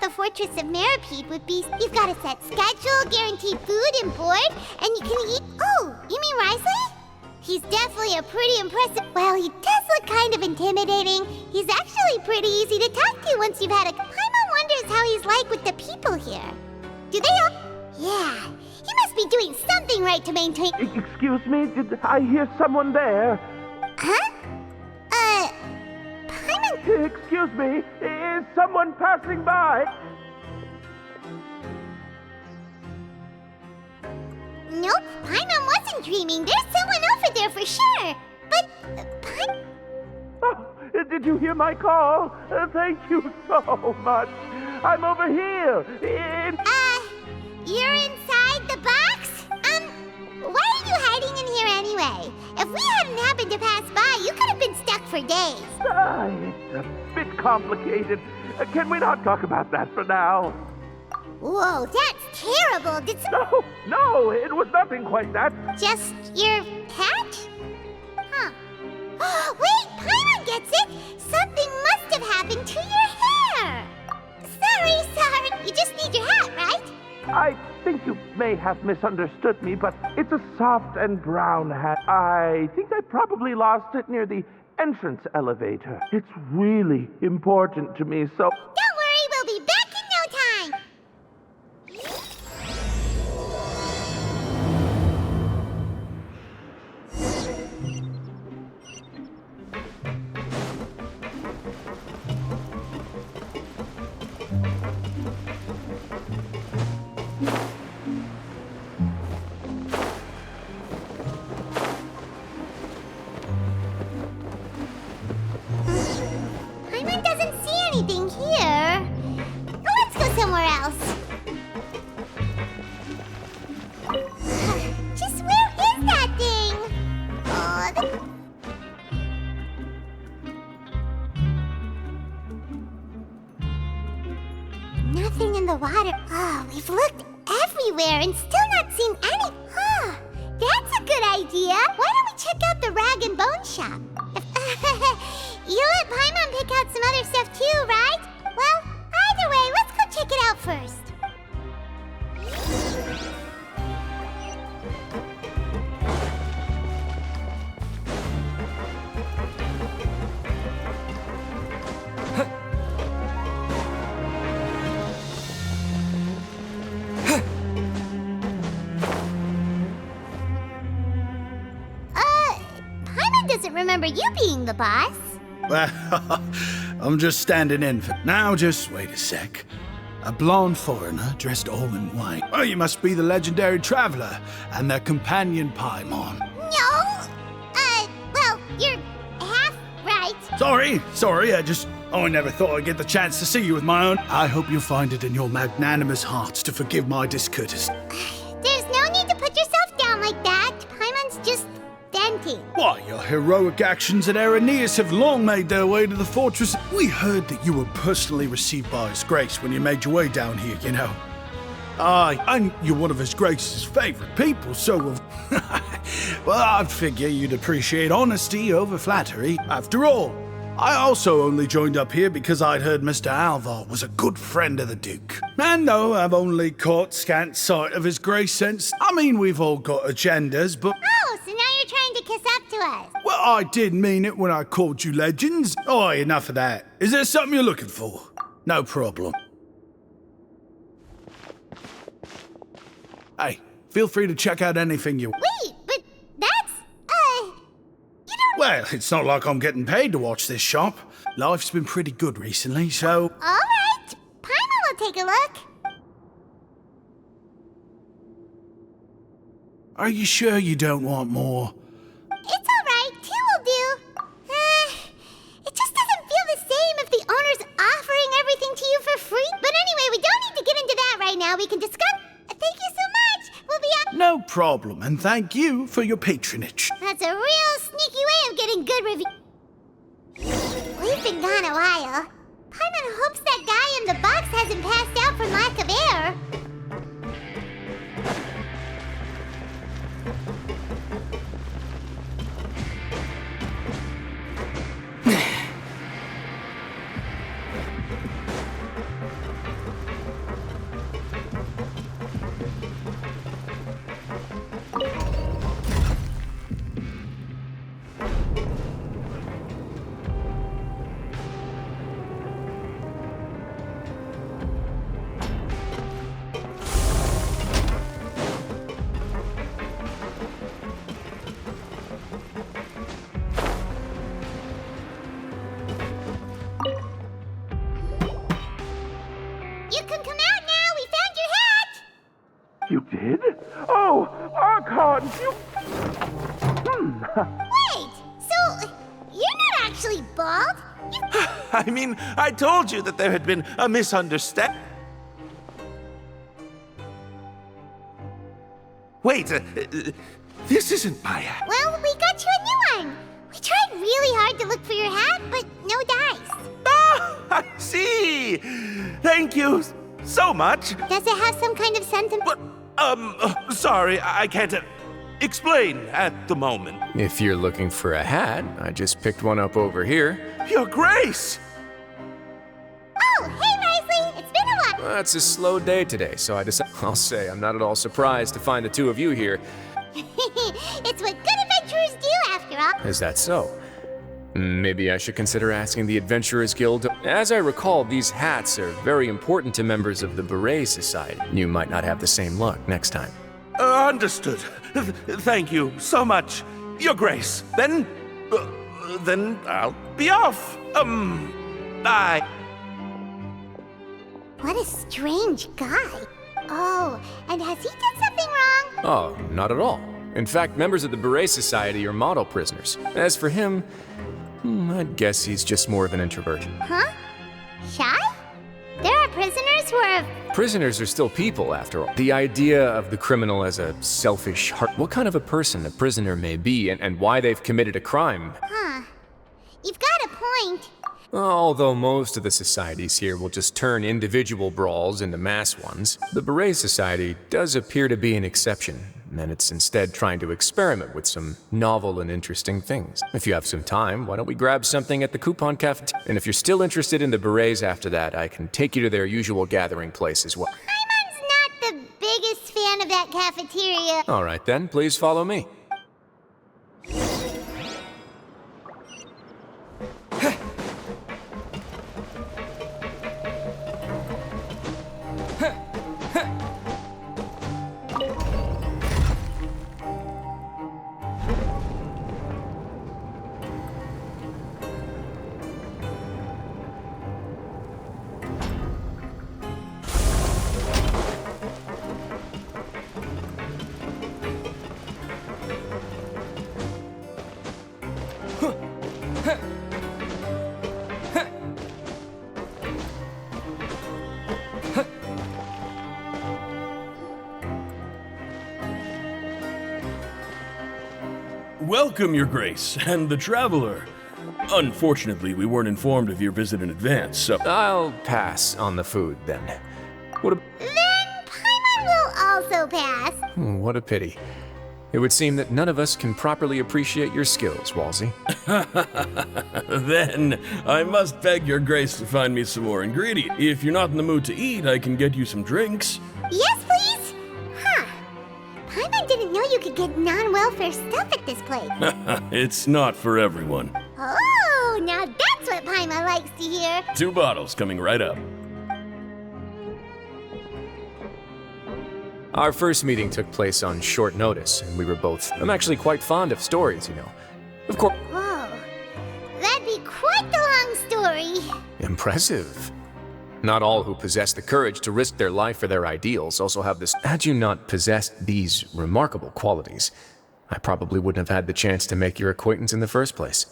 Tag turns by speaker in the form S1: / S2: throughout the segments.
S1: the Fortress of Meripede would be you've got a set schedule, guaranteed food and board, and you can eat. Oh, you mean Wriothesley? He's definitely a pretty impressive. Well, he does look kind of intimidating. He's actually pretty easy to talk to once you've had a. Paimon wonders how he's like with the people here. Do they all? Yeah, he must be doing something right to maintain.
S2: Excuse me, did I hear someone there?
S1: Huh? Paimon.
S2: Excuse me, is someone passing by?
S1: Nope, Paimon wasn't dreaming. There's someone over there for sure. But, Paimon...
S2: Oh, did you hear my call? Thank you so much. I'm over here,
S1: You're inside the box? Why are you hiding in here anyway? If we hadn't happened to pass by, you could have been stuck for days.
S2: It's a bit complicated. Can we not talk about that for now?
S1: Whoa, that's terrible. Did
S2: No, it was nothing quite that.
S1: Just your hat? Huh. Wait, Paimon gets it. Something must have happened to your hair. Sorry. You just need your hat, right?
S2: I think you may have misunderstood me, but it's a soft and brown hat. I think I probably lost it near the entrance elevator. It's really important to me, so...
S1: Don't worry, we'll be back in no time. Paimon doesn't see anything here. Let's go somewhere else. Just where is that thing? Nothing in the water. Oh, we've looked everywhere and still not seen any. That's a good idea. Why don't we check out the rag and bone shop? You let Paimon pick out some other stuff too, right? Well, either way, let's go check it out first. Paimon doesn't remember you being the boss.
S3: Well, I'm just standing in for... Now, just wait a sec. A blonde foreigner dressed all in white. Oh, you must be the legendary traveler and their companion Paimon.
S1: No! Well, you're half right.
S3: Sorry, I never thought I'd get the chance to see you with my own. I hope you find it in your magnanimous hearts to forgive my discourtesy.
S1: There's no need to put yourself down like that. Paimon's just venting.
S3: Why, your heroic actions at Aeneas have long made their way to the fortress. We heard that you were personally received by His Grace when you made your way down here, you know. Aye, and you're one of His Grace's favorite people, so... well, I'd figure you'd appreciate honesty over flattery. After all, I also only joined up here because I'd heard Mr. Alvar was a good friend of the Duke. And though I've only caught scant sight of His Grace since, I mean, we've all got agendas, but...
S1: Oh, so now you're trying to kiss up to us.
S3: Well, I did mean it when I called you legends. Oh, enough of that. Is there something you're looking for? No problem. Hey, feel free to check out anything you...
S1: Wait, but that's, you don't...
S3: Well, it's not like I'm getting paid to watch this shop. Life's been pretty good recently, so...
S1: All right, Paimon will take a look.
S3: Are you sure you don't want more?
S1: It's all right, two will do. It just doesn't feel the same if the owner's offering everything to you for free. But anyway, we don't need to get into that right now. We can discuss... Thank you so much. We'll be up...
S3: No problem, and thank you for your patronage.
S1: That's a real sneaky way of getting good reviews. We've been gone a while. Paimon hopes that guy in the box hasn't passed out from lack of air.
S2: did? Oh, Archon, you...
S1: Wait, so you're not actually bald?
S2: I mean, I told you that there had been a misunderstanding. Wait, this isn't my hat.
S1: Well, we got you a new one. We tried really hard to look for your hat, but no dice.
S2: Ah, I see. Thank you so much.
S1: Does it have some kind of sentiment?
S2: But, sorry, I can't explain at the moment.
S4: If you're looking for a hat, I just picked one up over here.
S2: Your Grace!
S1: Oh, hey, Wriothesley. It's been a while.
S4: Well, it's a slow day today, so I'll say I'm not at all surprised to find the two of you here.
S1: It's what good adventurers do, after all.
S4: Is that so? Maybe I should consider asking the Adventurers Guild. As I recall, these hats are very important to members of the Beret Society. You might not have the same luck next time.
S2: Understood. Thank you so much, Your Grace. Then I'll be off. Bye.
S1: What a strange guy. Oh, and has he done something wrong?
S4: Oh, not at all. In fact, members of the Beret Society are model prisoners. As for him, I'd guess he's just more of an introvert.
S1: Huh? Shy? There are prisoners who are...
S4: Prisoners are still people, after all. The idea of the criminal as a selfish heart... What kind of a person a prisoner may be and why they've committed a crime.
S1: Huh. You've got a point.
S4: Although most of the societies here will just turn individual brawls into mass ones, the Beret Society does appear to be an exception, and it's instead trying to experiment with some novel and interesting things. If you have some time, why don't we grab something at the Coupon Cafeteria? And if you're still interested in the Berets after that, I can take you to their usual gathering place as well.
S1: Paimon's not the biggest fan of that cafeteria.
S4: All right then, please follow me.
S5: Welcome, Your Grace, and the Traveler. Unfortunately, we weren't informed of your visit in advance, so...
S4: I'll pass on the food, then.
S1: Then Paimon will also pass.
S4: What a pity. It would seem that none of us can properly appreciate your skills, Walsey.
S5: Then, I must beg Your Grace to find me some more ingredients. If you're not in the mood to eat, I can get you some drinks.
S1: Yes, please? Huh. Paimon didn't know you could get non-welfare stuff at this place.
S5: It's not for everyone.
S1: Oh, now that's what Paimon likes to hear.
S5: 2 bottles coming right up.
S4: Our first meeting took place on short notice, and we were both... I'm actually quite fond of stories, you know. Of course...
S1: Whoa. That'd be quite the long story.
S4: Impressive. Not all who possess the courage to risk their life for their ideals also have this... Had you not possessed these remarkable qualities, I probably wouldn't have had the chance to make your acquaintance in the first place.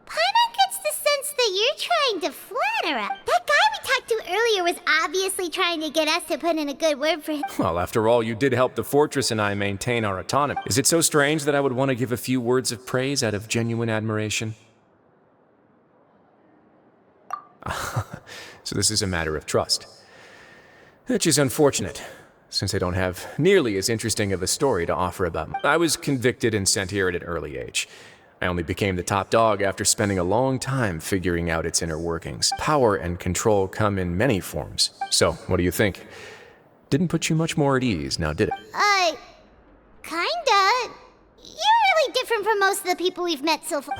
S1: Paimon gets the sense that you're trying to flatter us. That guy we talked to earlier was obviously trying to get us to put in a good word for him.
S4: Well, after all, you did help the fortress and I maintain our autonomy. Is it so strange that I would want to give a few words of praise out of genuine admiration? So this is a matter of trust. Which is unfortunate, since I don't have nearly as interesting of a story to offer about me. I was convicted and sent here at an early age. I only became the top dog after spending a long time figuring out its inner workings. Power and control come in many forms. So, what do you think? Didn't put you much more at ease, now did it?
S1: Kinda. You're really different from most of the people we've met so far.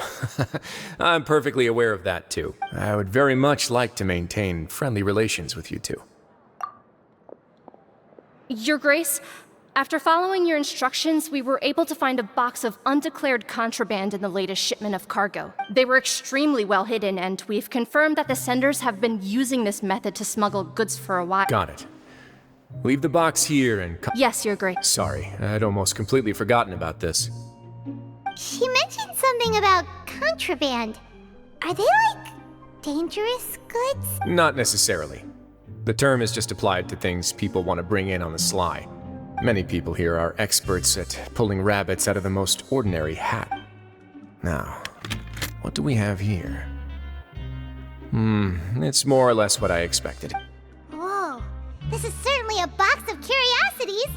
S4: I'm perfectly aware of that, too. I would very much like to maintain friendly relations with you two.
S6: Your Grace, after following your instructions, we were able to find a box of undeclared contraband in the latest shipment of cargo. They were extremely well hidden, and we've confirmed that the senders have been using this method to smuggle goods for a while.
S4: Got it. Leave the box here and
S6: Yes, Your Grace.
S4: Sorry, I'd almost completely forgotten about this.
S1: She mentioned something about contraband. Are they like dangerous goods?
S4: Not necessarily. The term is just applied to things people want to bring in on the sly. Many people here are experts at pulling rabbits out of the most ordinary hat. Now, what do we have here? It's more or less what I expected.
S1: Whoa, this is certainly a box of curiosities.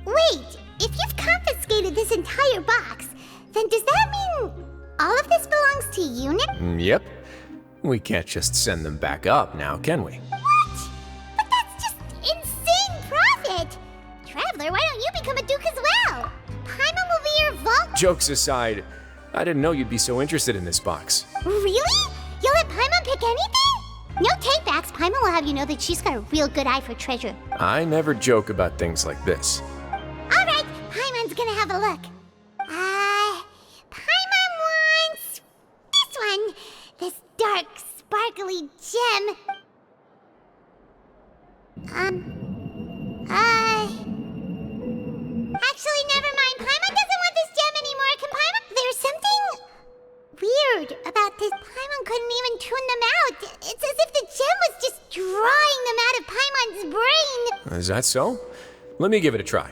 S1: Wait, if you've confiscated this entire box, then does that mean all of this belongs to you now?
S4: Yep. We can't just send them back up now, can we?
S1: What? But that's just insane profit! Traveler, why don't you become a duke as well? Paimon will be your vault.
S4: Jokes aside, I didn't know you'd be so interested in this box.
S1: Really? You'll let Paimon pick anything? No takebacks. Paimon will have you know that she's got a real good eye for treasure.
S4: I never joke about things like this.
S1: All right, Paimon's gonna have a look. Paimon wants this one. This dark, sparkly gem. Actually, never mind. Paimon doesn't want this gem anymore. Can Paimon? There's something weird about this. Paimon couldn't even tune them out. It's as if the gem was just drawing them out of Paimon's brain.
S4: Is that so? Let me give it a try.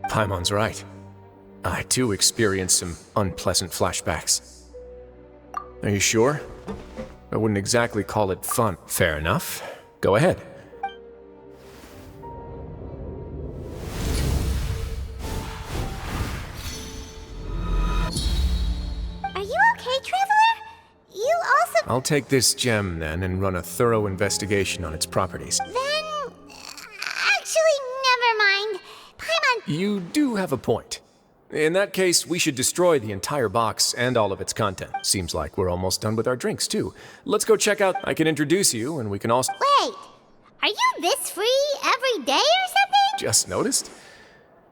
S4: Paimon's right. I too experienced some unpleasant flashbacks. Are you sure? I wouldn't exactly call it fun. Fair enough. Go ahead.
S1: Are you okay, Traveler? You also...
S4: I'll take this gem then and run a thorough investigation on its properties.
S1: Then... Actually, never mind. Paimon...
S4: You do have a point. In that case, we should destroy the entire box and all of its content. Seems like we're almost done with our drinks, too. Let's go check out. I can introduce you, and we can also...
S1: Wait, are you this free every day or something?
S4: Just noticed?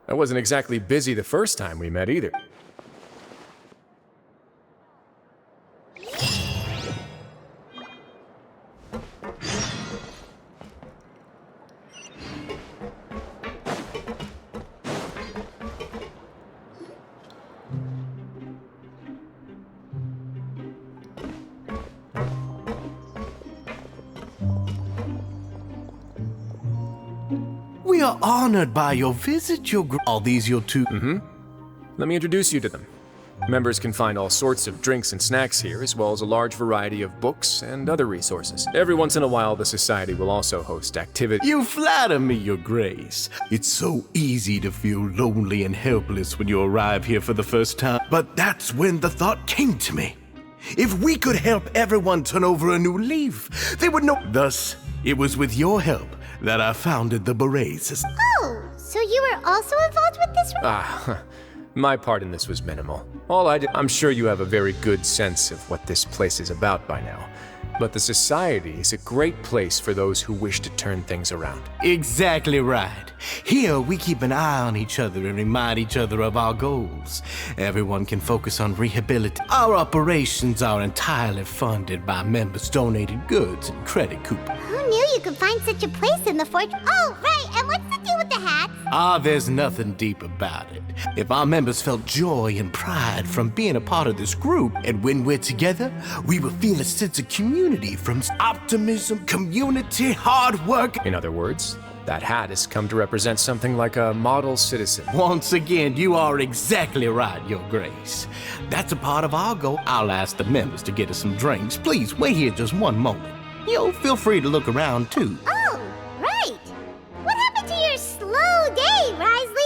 S4: I wasn't exactly busy the first time we met either.
S7: We are honored by your visit, All these your two...
S4: Let me introduce you to them. Members can find all sorts of drinks and snacks here, as well as a large variety of books and other resources. Every once in a while, the Society will also host activities.
S7: You flatter me, Your Grace. It's so easy to feel lonely and helpless when you arrive here for the first time. But that's when the thought came to me. If we could help everyone turn over a new leaf, they would know. Thus, it was with your help that I founded the Wriothesley.
S1: Oh, so you were also involved with this?
S4: My part in this was minimal. All I did, I'm sure you have a very good sense of what this place is about by now. But the Society is a great place for those who wish to turn things around.
S7: Exactly right. Here, we keep an eye on each other and remind each other of our goals. Everyone can focus on rehabilitation. Our operations are entirely funded by members' donated goods and credit coupons.
S1: Who knew you could find such a place in the fortress? Oh, right, and what's the deal with the hats?
S7: There's nothing deep about it. If our members felt joy and pride from being a part of this group, and when we're together, we will feel a sense of community from optimism, community, hard work.
S4: In other words, that hat has come to represent something like a model citizen.
S7: Once again, you are exactly right, Your Grace. That's a part of our goal. I'll ask the members to get us some drinks. Please, wait here just one moment. Feel free to look around, too.
S1: Oh, right. What happened to your slow day, Wriothesley?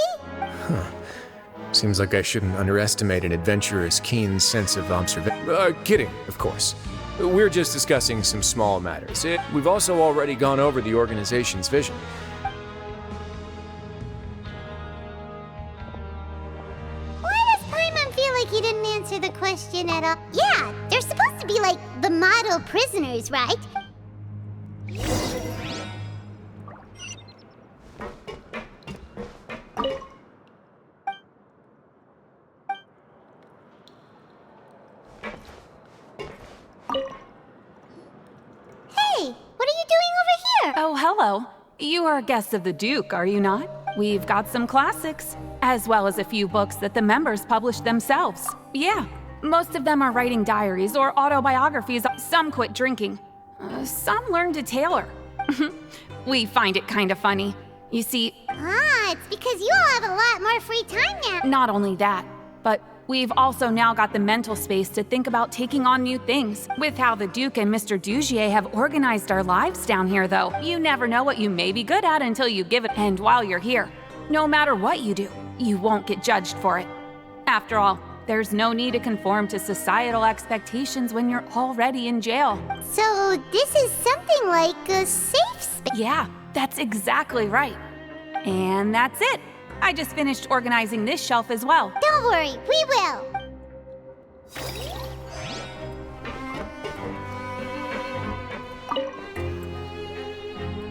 S4: Seems like I shouldn't underestimate an adventurer's keen sense of observation. Kidding, of course. We're just discussing some small matters. We've also already gone over the organization's vision.
S1: Why does Paimon feel like he didn't answer the question at all? Yeah, they're supposed to be like the model prisoners, right?
S8: You are guests of the Duke, are you not? We've got some classics, as well as a few books that the members published themselves. Yeah, most of them are writing diaries or autobiographies. Some quit drinking. Some learned to tailor. We find it kind of funny. You see,
S1: It's because you all have a lot more free time now.
S8: not only that, but we've also now got the mental space to think about taking on new things. With how the Duke and Mr. Dugier have organized our lives down here, though, you never know what you may be good at until you give it. And while you're here, no matter what you do, you won't get judged for it. After all, there's no need to conform to societal expectations when you're already in jail.
S1: So this is something like a safe space.
S8: Yeah, that's exactly right. And that's it. I just finished organizing this shelf as well.
S1: Don't worry, we will.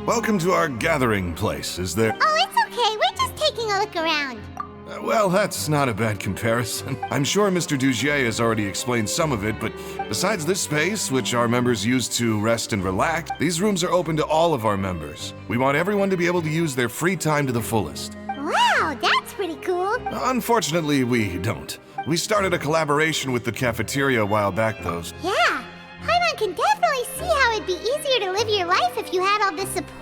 S9: Welcome to our gathering place. Is there...
S1: Oh, it's okay. We're just taking a look around.
S9: Well, that's not a bad comparison. I'm sure Mr. Dugier has already explained some of it, but besides this space, which our members use to rest and relax, these rooms are open to all of our members. We want everyone to be able to use their free time to the fullest.
S1: Wow, that's pretty cool.
S9: Unfortunately, we don't. We started a collaboration with the cafeteria a while back, though.
S1: Yeah, Paimon can definitely see how it'd be easier to live your life if you had all this support.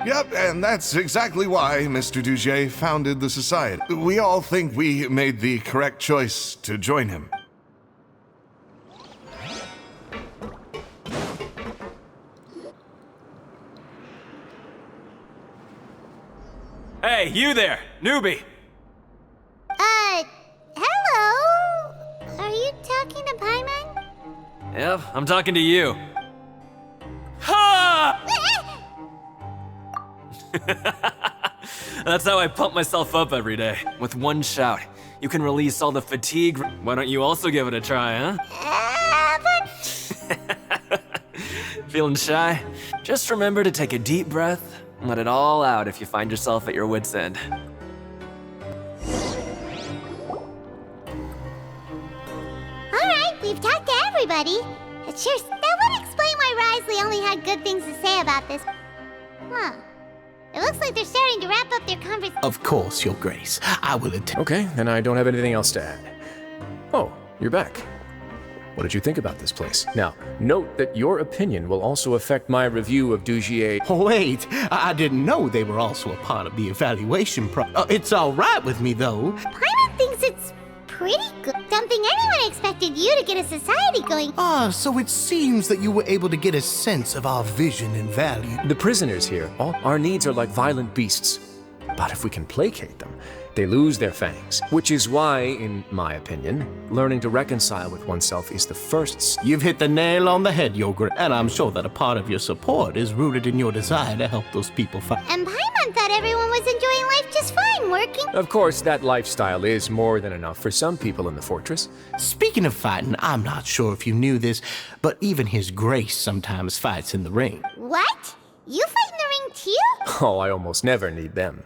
S9: Yep, and that's exactly why Mr. Dugier founded the society. We all think we made the correct choice to join him.
S10: Hey, you there, newbie!
S1: Hello? Are you talking to Paimon?
S10: Yep, I'm talking to you. Ha! That's how I pump myself up every day. With one shout, you can release all the fatigue. Why don't you also give it a try, huh? Feeling shy? Just remember to take a deep breath and let it all out if you find yourself at your wit's end.
S1: Alright, we've talked to everybody. That would explain why Wriothesley only had good things to say about this. Huh. It looks like they're starting to wrap up their conversation.
S7: Of course, Your Grace. I will attend.
S4: Okay, then I don't have anything else to add. Oh, you're back. What did you think about this place? Now, note that your opinion will also affect my review of Dugier.
S7: Wait, I didn't know they were also a part of the evaluation it's all right with me, though.
S1: Paimon thinks it's pretty good. Don't think anyone expected you to get a society going.
S7: So it seems that you were able to get a sense of our vision and value.
S4: The prisoners here, all our needs are like violent beasts. But if we can placate them, they lose their fangs. Which is why, in my opinion, learning to reconcile with oneself is the first step.
S7: You've hit the nail on the head, Your Grace. And I'm sure that a part of your support is rooted in your desire to help those people fight.
S1: And Paimon thought everyone was enjoying life just fine, working.
S4: Of course, that lifestyle is more than enough for some people in the fortress.
S7: Speaking of fighting, I'm not sure if you knew this, but even His Grace sometimes fights in the ring.
S1: What? You fight in the ring too?
S4: Oh, I almost never need them.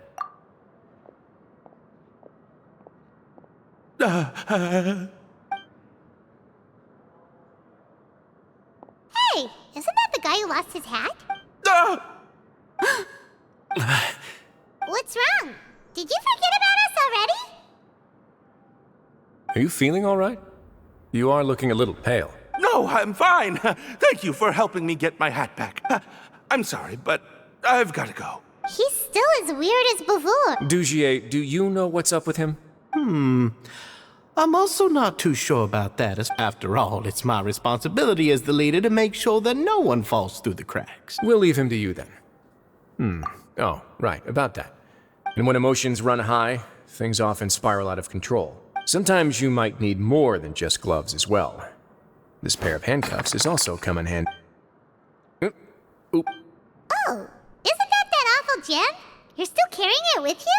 S1: Hey, isn't that the guy who lost his hat? What's wrong? Did you forget about us already?
S4: Are you feeling all right? You are looking a little pale.
S2: No, I'm fine. Thank you for helping me get my hat back. I'm sorry, but I've got to go.
S1: He's still as weird as before.
S4: Dugier, do you know what's up with him?
S7: I'm also not too sure about that, as after all, it's my responsibility as the leader to make sure that no one falls through the cracks.
S4: We'll leave him to you then. Oh, right, about that. And when emotions run high, things often spiral out of control. Sometimes you might need more than just gloves as well. This pair of handcuffs is also come in handy. Oop.
S1: Oh, isn't that awful gem? You're still carrying it with you?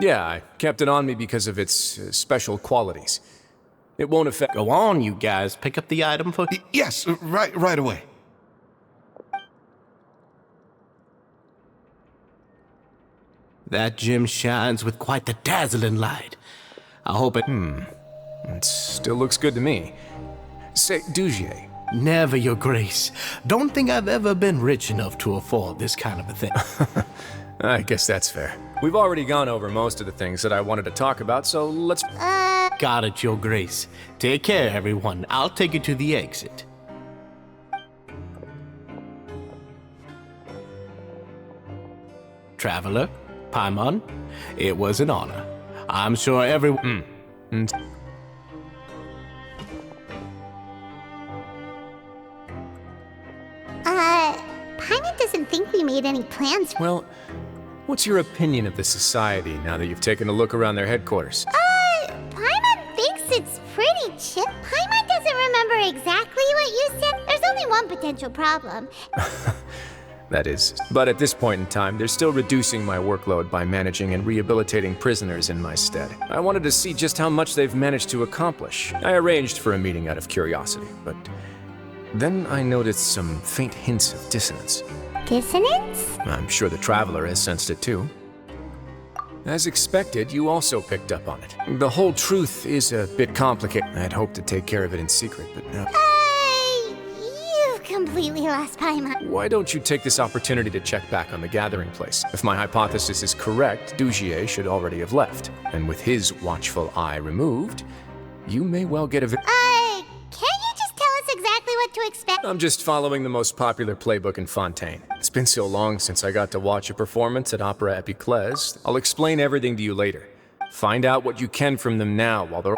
S4: Yeah, I kept it on me because of its special qualities. It won't affect...
S7: Go on, you guys. Pick up the item for...
S9: Yes, right away.
S7: That gem shines with quite the dazzling light. I hope it...
S4: It still looks good to me. Say, Dugier.
S7: Never, Your Grace. Don't think I've ever been rich enough to afford this kind of a thing.
S4: I guess that's fair. We've already gone over most of the things that I wanted to talk about, so let's...
S7: Got it, Your Grace. Take care, everyone. I'll take you to the exit. Traveler, Paimon, it was an honor. I'm sure everyone...
S1: Paimon doesn't think we made any plans.
S4: Well, what's your opinion of the society now that you've taken a look around their headquarters?
S1: Paimon thinks it's pretty chill. Paimon doesn't remember exactly what you said. There's only one potential problem.
S4: That is. But at this point in time, they're still reducing my workload by managing and rehabilitating prisoners in my stead. I wanted to see just how much they've managed to accomplish. I arranged for a meeting out of curiosity, but then I noticed some faint hints of dissonance.
S1: Dissonance?
S4: I'm sure the Traveler has sensed it too. As expected, you also picked up on it. The whole truth is a bit complicated. I'd hoped to take care of it in secret, but no.
S1: You've completely lost Paimon.
S4: Why don't you take this opportunity to check back on the gathering place? If my hypothesis is correct, Dugier should already have left. And with his watchful eye removed, you may well get a
S1: Can't you just tell us exactly what to expect?
S4: I'm just following the most popular playbook in Fontaine. It's been so long since I got to watch a performance at Opera Epiclese. I'll explain everything to you later. Find out what you can from them now while they're...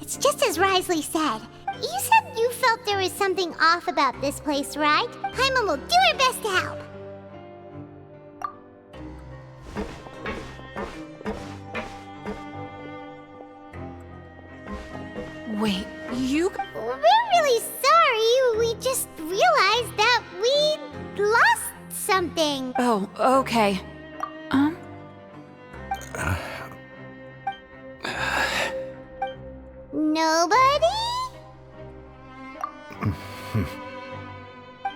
S1: It's just as Wriothesley said. You said you felt there was something off about this place, right? Paimon will do her best to help.
S8: Wait, you...
S1: We're really sorry. We just realized that we lost something.
S8: Oh, okay.
S1: Nobody?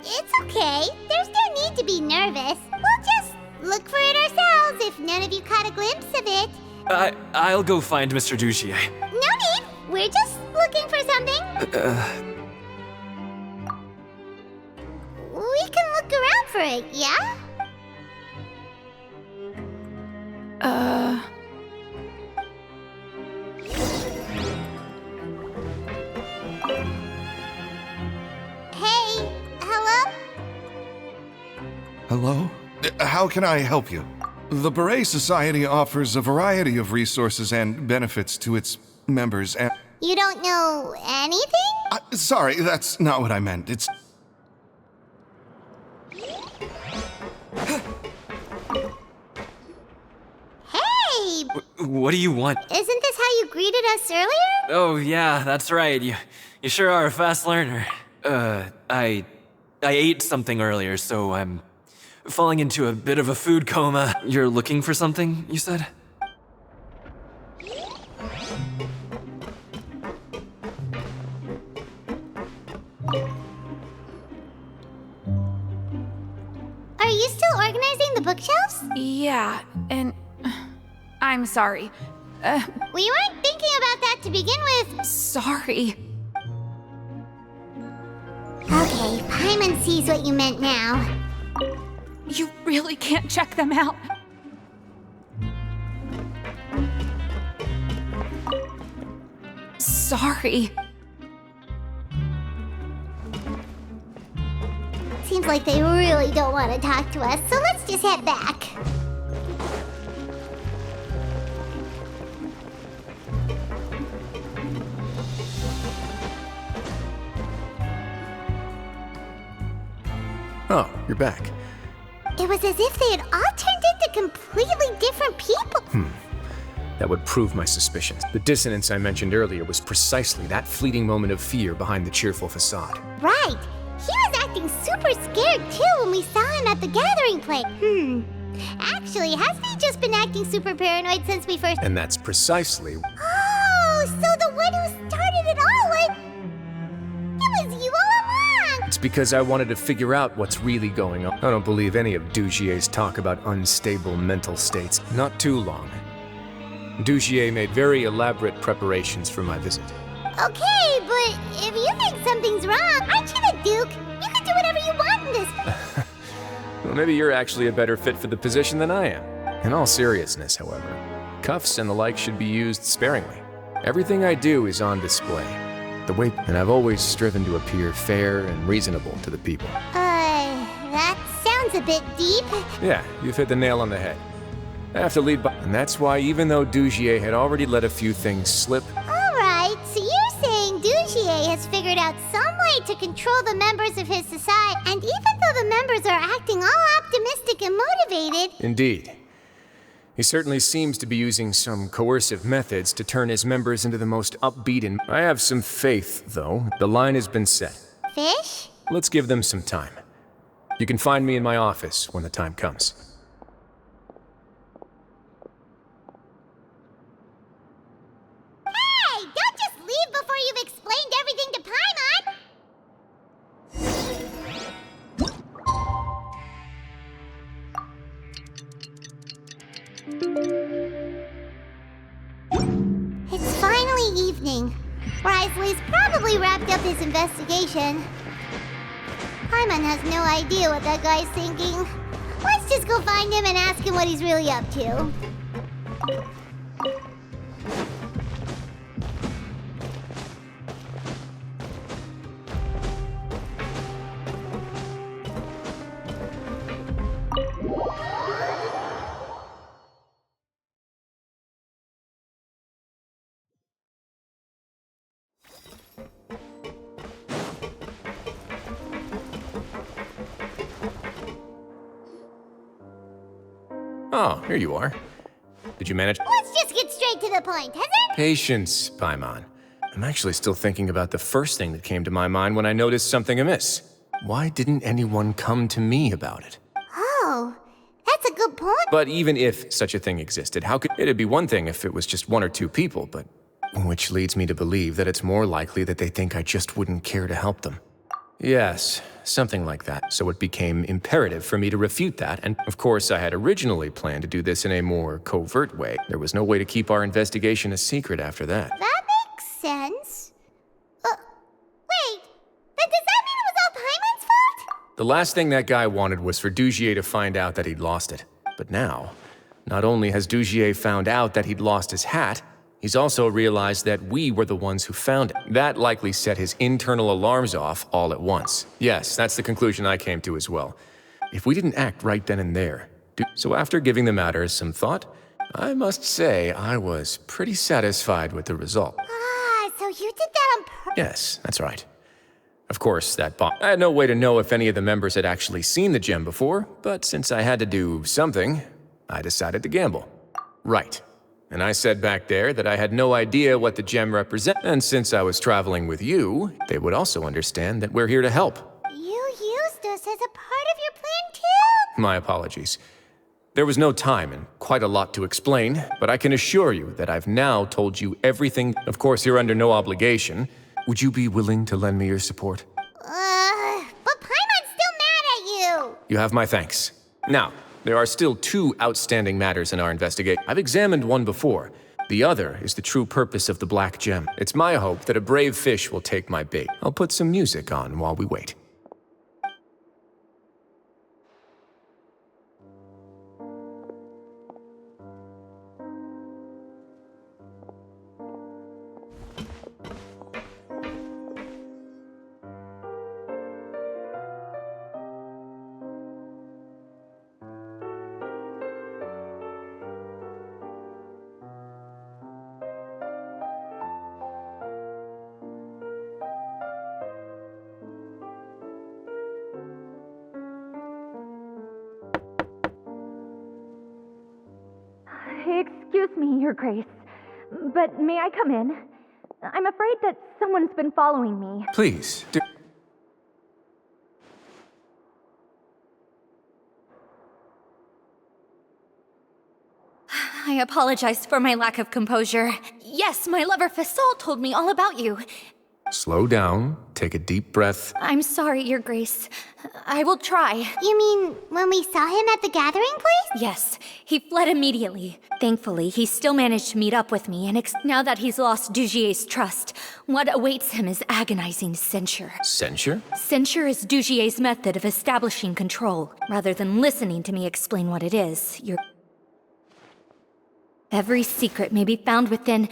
S1: It's okay. There's no need to be nervous. We'll just look for it ourselves if none of you caught a glimpse of it.
S10: I'll go find Mr. Dugier.
S1: No need. We're just looking for something. We can look around for it, yeah? Hey, hello?
S9: Hello? How can I help you? The Beret Society offers a variety of resources and benefits to its members and...
S1: You don't know anything?
S9: Sorry, that's not what I meant. It's...
S1: Hey!
S10: What do you want?
S1: Isn't this how you greeted us earlier?
S10: Oh, yeah, that's right. You sure are a fast learner. I ate something earlier, so I'm falling into a bit of a food coma. You're looking for something, you said?
S1: Are you still organizing the bookshelves?
S8: Yeah, and... I'm sorry.
S1: We weren't thinking about that to begin with.
S8: Sorry.
S1: Okay, Paimon sees what you meant now.
S8: You really can't check them out. Sorry.
S1: Seems like they really don't want to talk to us, so let's just head back.
S4: Oh, you're back.
S1: It was as if they had all turned into completely different people.
S4: That would prove my suspicions. The dissonance I mentioned earlier was precisely that fleeting moment of fear behind the cheerful facade.
S1: Right. He was acting super scared too when we saw him at the gathering place. Actually, hasn't he just been acting super paranoid since we first...
S4: And that's precisely...
S1: Oh, so the one who started it all, it was you all along!
S4: It's because I wanted to figure out what's really going on. I don't believe any of Dugier's talk about unstable mental states. Not too long. Dugier made very elaborate preparations for my visit.
S1: Okay, but if you think something's wrong, aren't you the Duke? You can do whatever you want in this...
S4: Well, maybe you're actually a better fit for the position than I am. In all seriousness, however, cuffs and the like should be used sparingly. Everything I do is on display. And I've always striven to appear fair and reasonable to the people.
S1: That sounds a bit deep.
S4: Yeah, you've hit the nail on the head. I have to lead by... And that's why even though Dugier had already let a few things slip...
S1: Alright, so you're saying Dugier has figured out some way to control the members of his society, and even though the members are acting all optimistic and motivated...
S4: Indeed. He certainly seems to be using some coercive methods to turn his members into the most upbeat and... I have some faith, though. The line has been set.
S1: Fish?
S4: Let's give them some time. You can find me in my office when the time comes.
S1: Hey, don't just leave before you've explained everything to Paimon! It's finally evening. Wriothesley's probably wrapped up his investigation. Paimon has no idea what that guy's thinking. Let's just go find him and ask him what he's really up to.
S4: Oh, here you are. Did you manage?
S1: Let's just get straight to the point, has it?
S4: Patience, Paimon. I'm actually still thinking about the first thing that came to my mind when I noticed something amiss. Why didn't anyone come to me about it?
S1: Oh, that's a good point.
S4: But even if such a thing existed, how could... It'd be one thing if it was just one or two people, but... Which leads me to believe that it's more likely that they think I just wouldn't care to help them. Yes, something like that. So it became imperative for me to refute that, and of course I had originally planned to do this in a more covert way. There was no way to keep our investigation a secret after that.
S1: That makes sense. Wait, then does that mean it was all Paimon's fault?
S4: The last thing that guy wanted was for Dugier to find out that he'd lost it. But now, not only has Dugier found out that he'd lost his hat, he's also realized that we were the ones who found it. That likely set his internal alarms off all at once. Yes, that's the conclusion I came to as well. If we didn't act right then and there. So after giving the matter some thought, I must say I was pretty satisfied with the result.
S1: So you did that on purpose?
S4: Yes, that's right. Of course, that bomb. I had no way to know if any of the members had actually seen the gem before, but since I had to do something, I decided to gamble. Right. And I said back there that I had no idea what the gem represented, and since I was traveling with you, they would also understand that we're here to help.
S1: You used us as a part of your plan too?
S4: My apologies. There was no time and quite a lot to explain, but I can assure you that I've now told you everything. Of course, you're under no obligation. Would you be willing to lend me your support?
S1: But Paimon's still mad at you!
S4: You have my thanks. Now, there are still two outstanding matters in our investigation. I've examined one before. The other is the true purpose of the black gem. It's my hope that a brave fish will take my bait. I'll put some music on while we wait.
S11: Excuse me, Your Grace, but may I come in? I'm afraid that someone's been following me.
S4: Please, do...
S12: I apologize for my lack of composure. Yes, my lover Fasol told me all about you.
S4: Slow down, take a deep breath.
S12: I'm sorry, Your Grace. I will try.
S1: You mean when we saw him at the gathering place?
S12: Yes, he fled immediately. Thankfully, he still managed to meet up with me, and now that he's lost Dugier's trust, what awaits him is agonizing censure.
S4: Censure?
S12: Censure is Dugier's method of establishing control. Rather than listening to me explain what it is, every secret may be found within...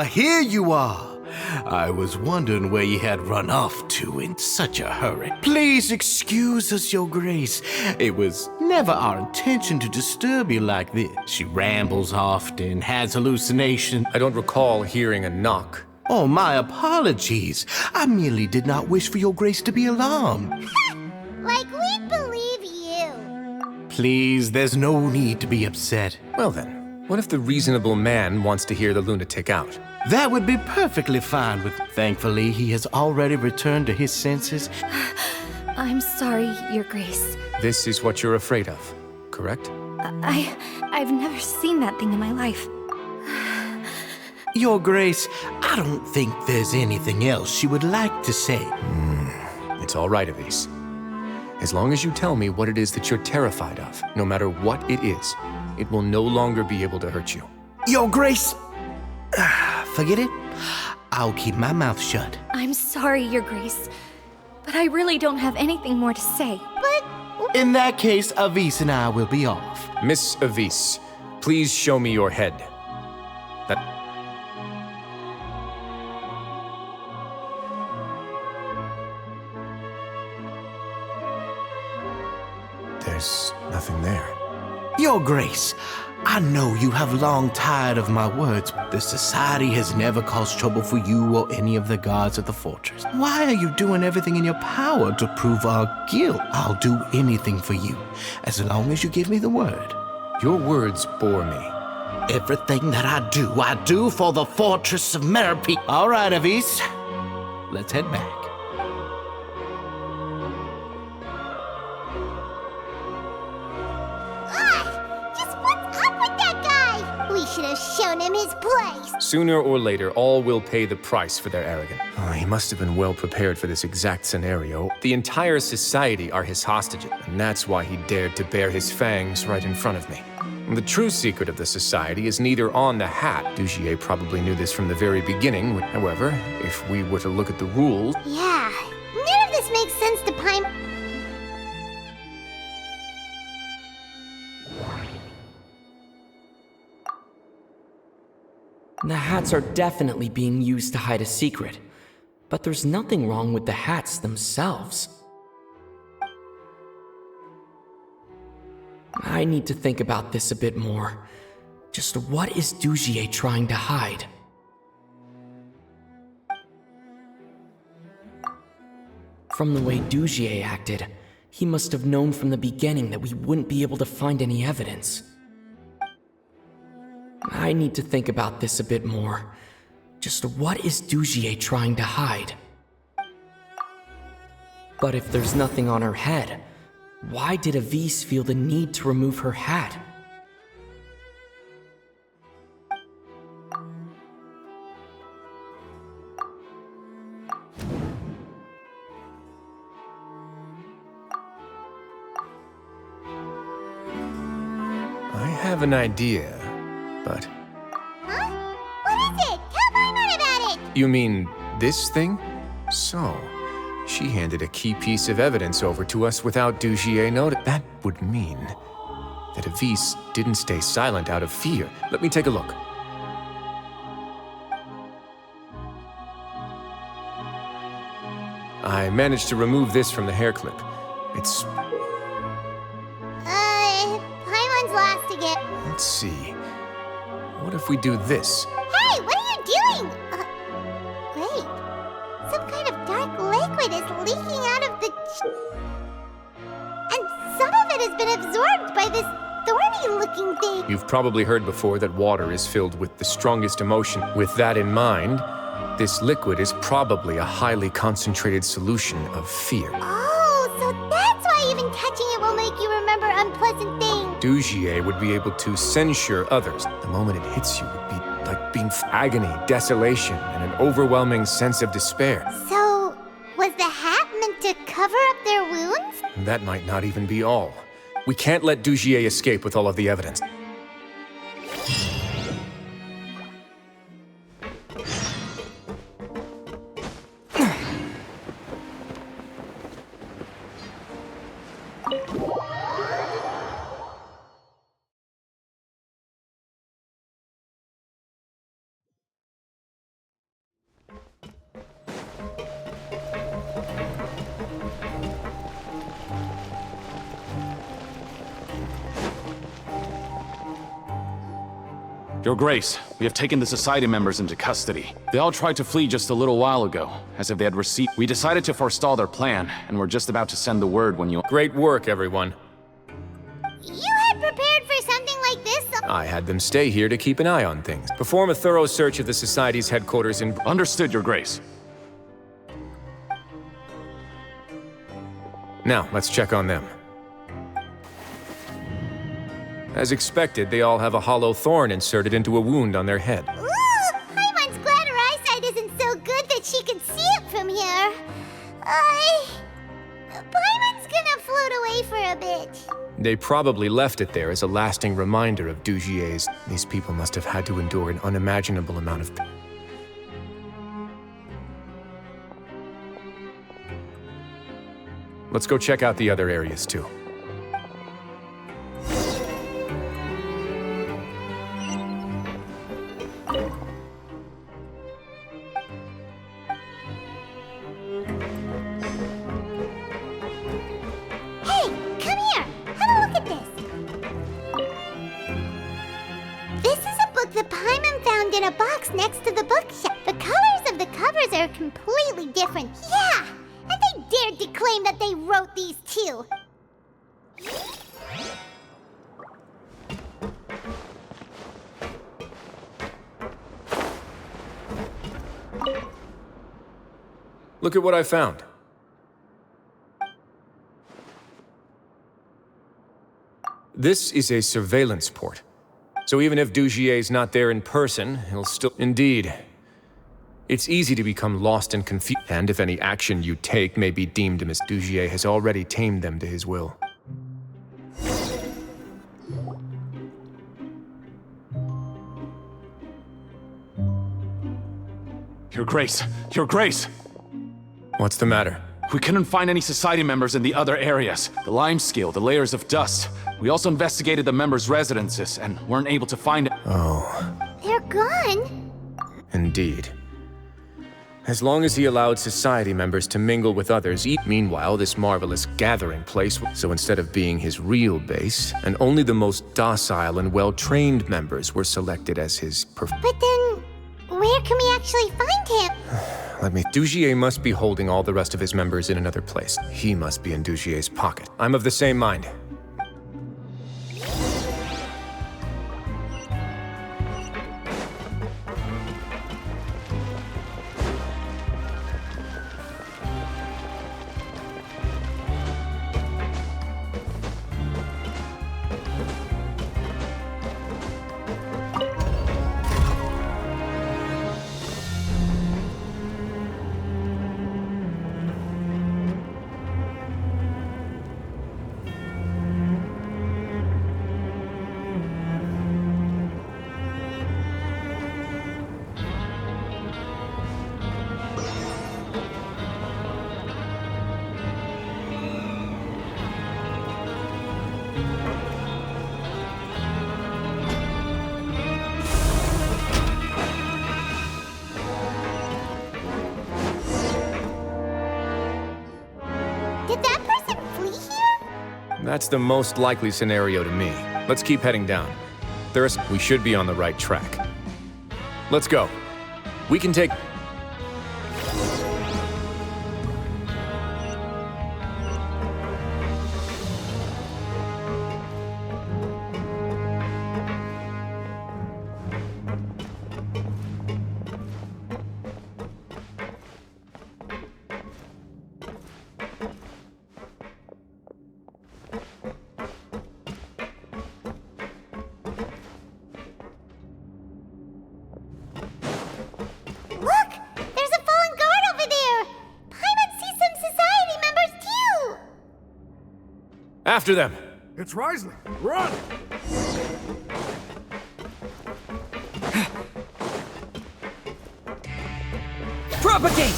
S7: Here you are. I was wondering where you had run off to in such a hurry. Please excuse us, Your Grace. It was never our intention to disturb you like this. She rambles often, has hallucinations.
S4: I don't recall hearing a knock.
S7: Oh, my apologies. I merely did not wish for Your Grace to be alarmed.
S1: Like we'd believe you.
S7: Please, there's no need to be upset.
S4: Well then. What if the reasonable man wants to hear the lunatic out?
S7: That would be perfectly fine with... Thankfully, he has already returned to his senses.
S12: I'm sorry, Your Grace.
S4: This is what you're afraid of, correct?
S12: I've never seen that thing in my life.
S7: Your Grace, I don't think there's anything else she would like to say.
S4: It's all right, Avis. As long as you tell me what it is that you're terrified of, no matter what it is, it will no longer be able to hurt you.
S7: Your Grace! Forget it. I'll keep my mouth shut.
S12: I'm sorry, Your Grace, but I really don't have anything more to say.
S1: But...
S7: In that case, Avis and I will be off.
S4: Miss Avis, please show me your head. There's nothing there.
S7: Your Grace, I know you have long tired of my words. The Society has never caused trouble for you or any of the guards at the fortress. Why are you doing everything in your power to prove our guilt? I'll do anything for you, as long as you give me the word.
S4: Your words bore me.
S7: Everything that I do for the fortress of Merope. All right, Avis. Let's head back.
S1: Should have shown him his place.
S4: Sooner or later, all will pay the price for their arrogance. He must have been well prepared for this exact scenario. The entire society are his hostages, and that's why he dared to bare his fangs right in front of me. The true secret of the society is neither on the hat. Dugier probably knew this from the very beginning. However, if we were to look at the rules...
S1: Yeah, none of this makes sense to Paimon.
S13: The hats are definitely being used to hide a secret, but there's nothing wrong with the hats themselves. I need to think about this a bit more. Just what is Dugier trying to hide? From the way Dugier acted, he must have known from the beginning that we wouldn't be able to find any evidence. I need to think about this a bit more. Just what is Dugier trying to hide? But if there's nothing on her head, why did Avis feel the need to remove her hat?
S4: I have an idea. But...
S1: Huh? What is it? Tell Paimon about it!
S4: You mean this thing? So, she handed a key piece of evidence over to us without Dugier noting. That would mean that Avis didn't stay silent out of fear. Let me take a look. I managed to remove this from the hair clip. It's...
S1: Paimon's lost again.
S4: Let's see. What if we do this?
S1: Hey, what are you doing? Wait. Some kind of dark liquid is leaking out of the... And some of it has been absorbed by this thorny-looking thing.
S4: You've probably heard before that water is filled with the strongest emotion. With that in mind, this liquid is probably a highly concentrated solution of fear.
S1: Oh, so that's unpleasant thing.
S4: Dugier would be able to censure others. The moment it hits you would be like being agony, desolation, and an overwhelming sense of despair.
S1: So, was the hat meant to cover up their wounds?
S4: That might not even be all. We can't let Dugier escape with all of the evidence.
S14: Your Grace, we have taken the Society members into custody. They all tried to flee just a little while ago, as if they had received... We decided to forestall their plan, and we're just about to send the word when you...
S4: Great work, everyone.
S1: You had prepared for something like this?
S4: I had them stay here to keep an eye on things. Perform a thorough search of the Society's headquarters in...
S14: Understood, Your Grace.
S4: Now, let's check on them. As expected, they all have a hollow thorn inserted into a wound on their head.
S1: Ooh, Paimon's glad her eyesight isn't so good that she can see it from here. Paimon's gonna float away for a bit.
S4: They probably left it there as a lasting reminder of Dugier's. These people must have had to endure an unimaginable amount of pain. Let's go check out the other areas, too.
S1: Next to the bookshelf. The colors of the covers are completely different. Yeah! And they dared to claim that they wrote these too.
S4: Look at what I found. This is a surveillance port. So even if Dugier's not there in person, he'll still... Indeed. It's easy to become lost and confused, and if any action you take may be deemed amiss, Dugier has already tamed them to his will.
S14: Your Grace! Your Grace!
S4: What's the matter?
S14: We couldn't find any Society members in the other areas. The limescale, the layers of dust. We also investigated the members' residences and weren't able to find it.
S4: Oh.
S1: They're gone?
S4: Indeed. As long as he allowed Society members to mingle with others, meanwhile, this marvelous gathering place, so instead of being his real base, and only the most docile and well-trained members were selected as his
S1: But then, where can we actually find him?
S4: Dugier must be holding all the rest of his members in another place. He must be in Dugier's pocket. I'm of the same mind. That's the most likely scenario to me. Let's keep heading down. We should be on the right track. Let's go. We can take... After them!
S3: It's Wriothesley. Run!
S10: Propagate!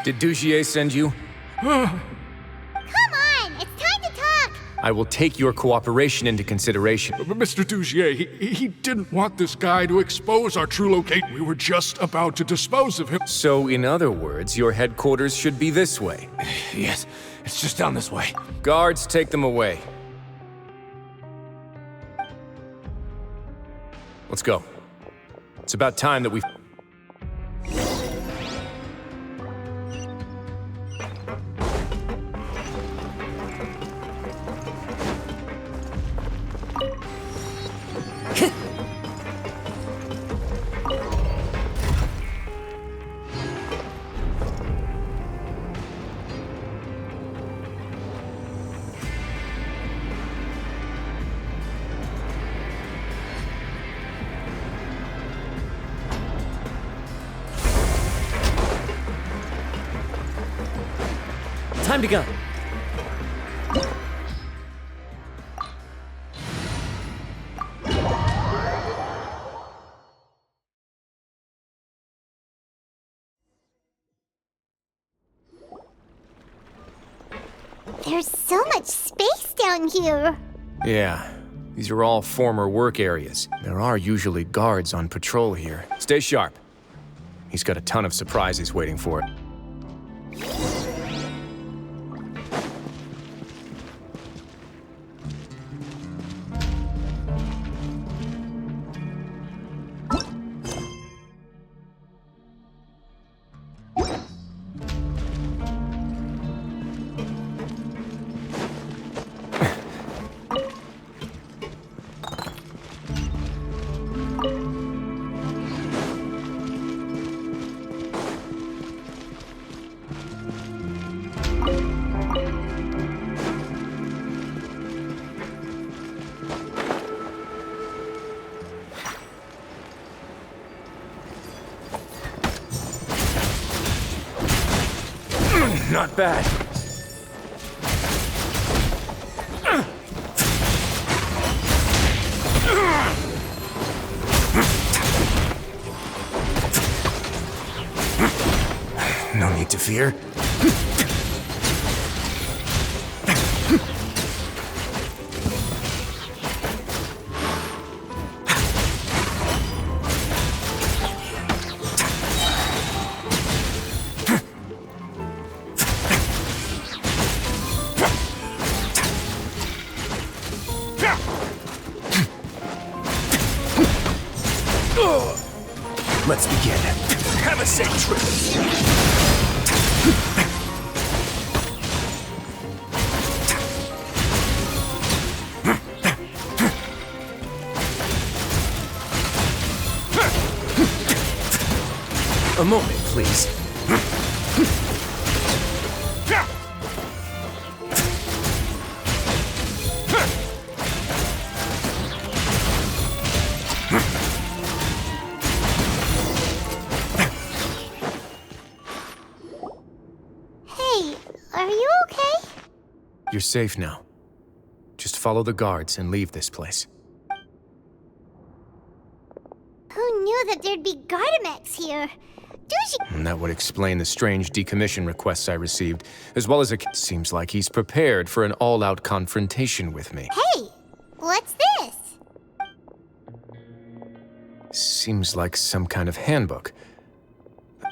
S4: Did Dugier send you?
S1: Come on, it's time to talk!
S4: I will take your cooperation into consideration.
S3: But Mr. Dugier, he didn't want this guy to expose our true location. We were just about to dispose of him.
S4: So, in other words, your headquarters should be this way.
S3: Yes, it's just down this way.
S4: Guards, take them away. Let's go. It's about time that we...
S10: Time to go.
S1: There's so much space down here.
S4: Yeah, these are all former work areas. There are usually guards on patrol here. Stay sharp. He's got a ton of surprises waiting for it. Not bad. No need to fear. Let's begin. Have a safe trip. A moment, please. You're safe now. Just follow the guards and leave this place.
S1: Who knew that there'd be Gardamex here?
S4: And that would explain the strange decommission requests I received, as well as seems like he's prepared for an all-out confrontation with me.
S1: Hey, what's this?
S4: Seems like some kind of handbook.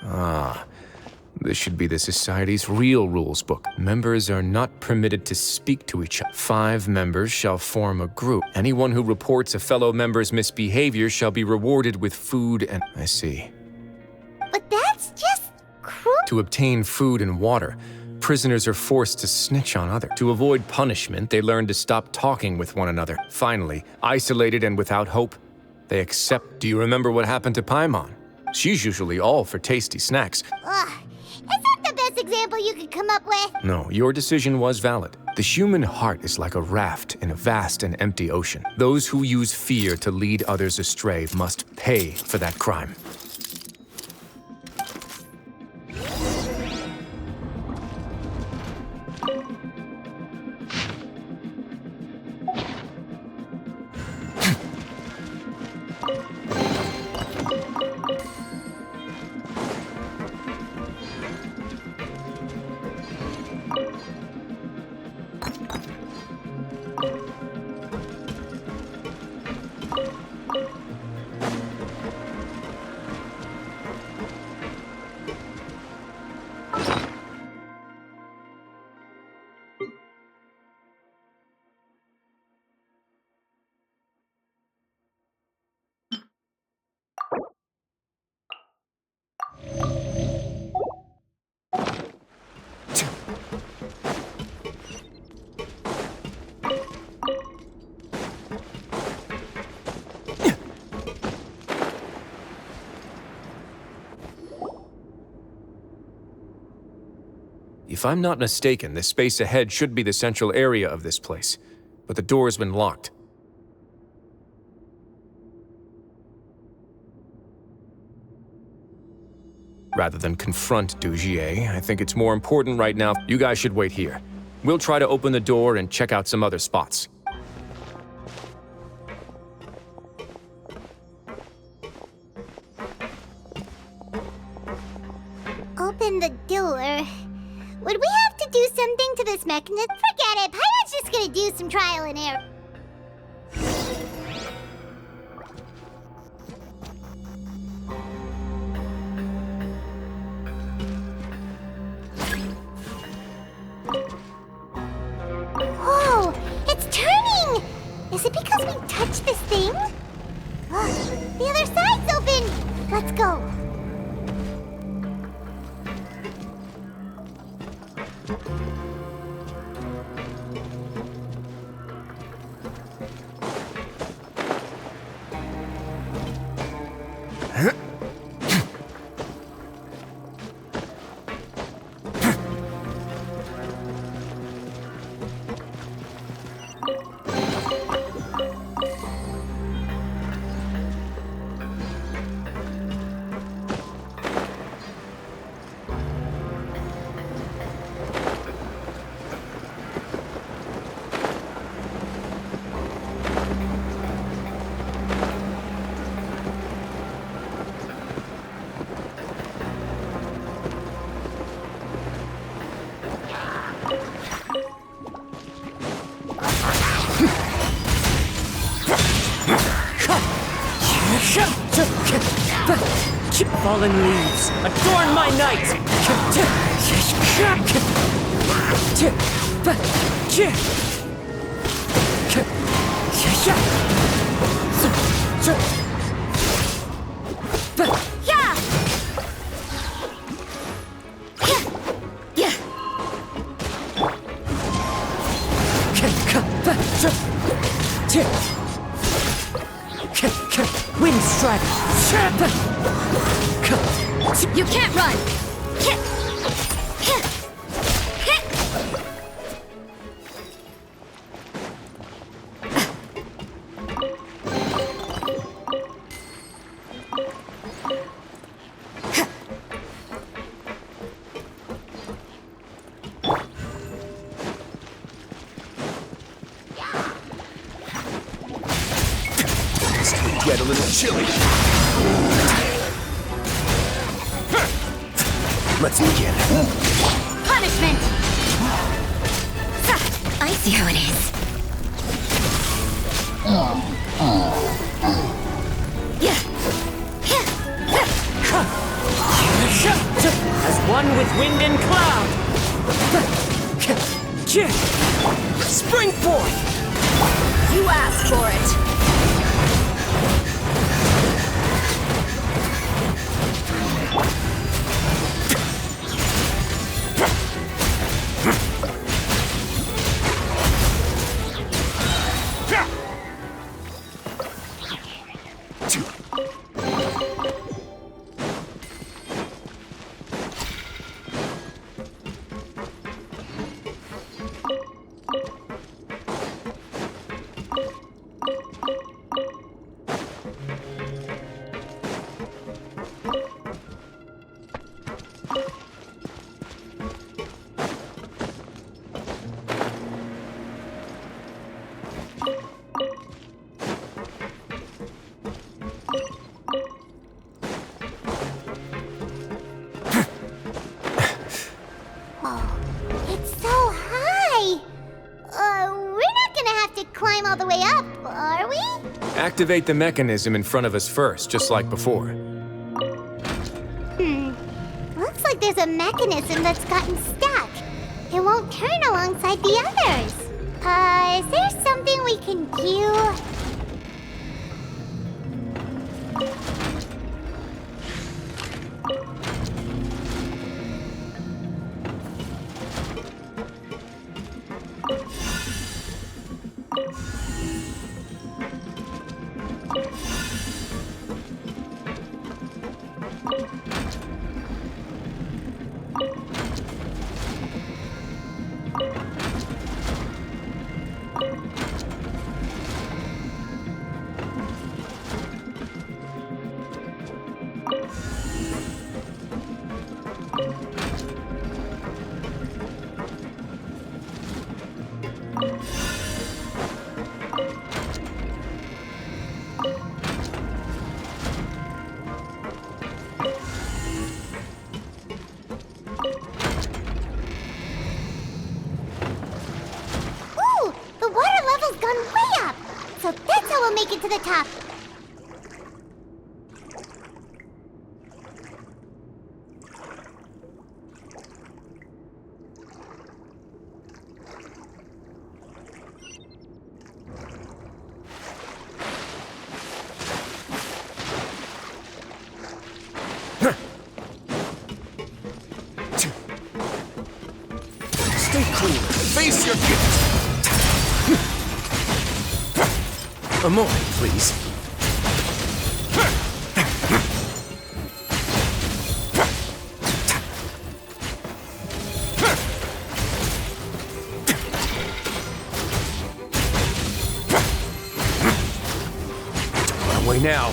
S4: Ah. This should be the Society's real rules book. Members are not permitted to speak to each other. 5 members shall form a group. Anyone who reports a fellow member's misbehavior shall be rewarded with food and... I see.
S1: But that's just cruel.
S4: To obtain food and water, prisoners are forced to snitch on others. To avoid punishment, they learn to stop talking with one another. Finally, isolated and without hope, they accept... Do you remember what happened to Paimon? She's usually all for tasty snacks.
S1: Ugh. Is that the best example you could come up with?
S4: No, your decision was valid. The human heart is like a raft in a vast and empty ocean. Those who use fear to lead others astray must pay for that crime. If I'm not mistaken, the space ahead should be the central area of this place, but the door has been locked. Rather than confront Dugier, I think it's more important right now. You guys should wait here. We'll try to open the door and check out some other spots.
S1: Open the door. Would we have to do something to this mechanism? Forget it. Pirate's just gonna do some trial and error. Whoa! It's turning! Is it because we touched this thing? The other side's open! Let's go.
S15: Fallen leaves, adorn my night! Wind strike!
S12: You can't run!
S7: Get a little chilly. Let's begin.
S12: Punishment! I see how it is.
S15: As one with wind and cloud! Spring forth!
S12: You asked for it.
S1: our way up, are we?
S4: Activate the mechanism in front of us first, just like before.
S1: Looks like there's a mechanism that's gotten stuck. It won't turn alongside the others. Is there something we can do? Make it to the top.
S4: Stay cool. Face your gift. A moment, please. Run away now.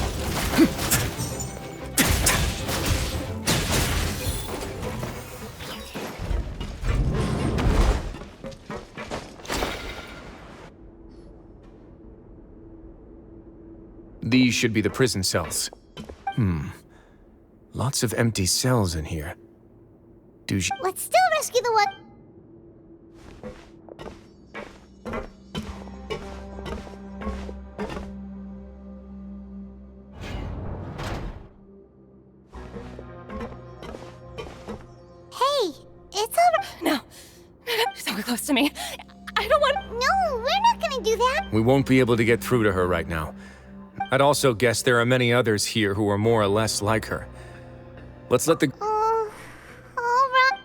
S4: These should be the prison cells. Lots of empty cells in here.
S1: Let's still rescue the one. Hey, it's over.
S6: No. So close to me. I don't want...
S1: No, we're not gonna do that.
S4: We won't be able to get through to her right now. I'd also guess there are many others here who are more or less like her. Let's let the...
S1: all right.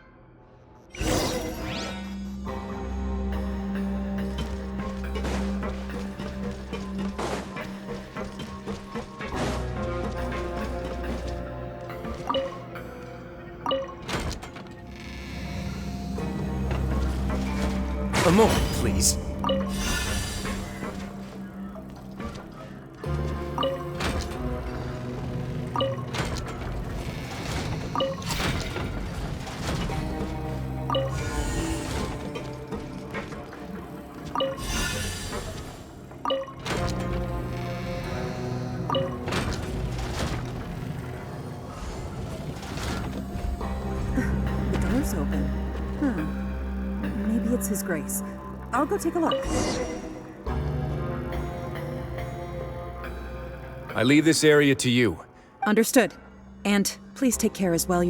S4: A moment, please.
S16: The door's open. Maybe it's His Grace. I'll go take a look.
S4: I leave this area to you.
S16: Understood. And please take care as well.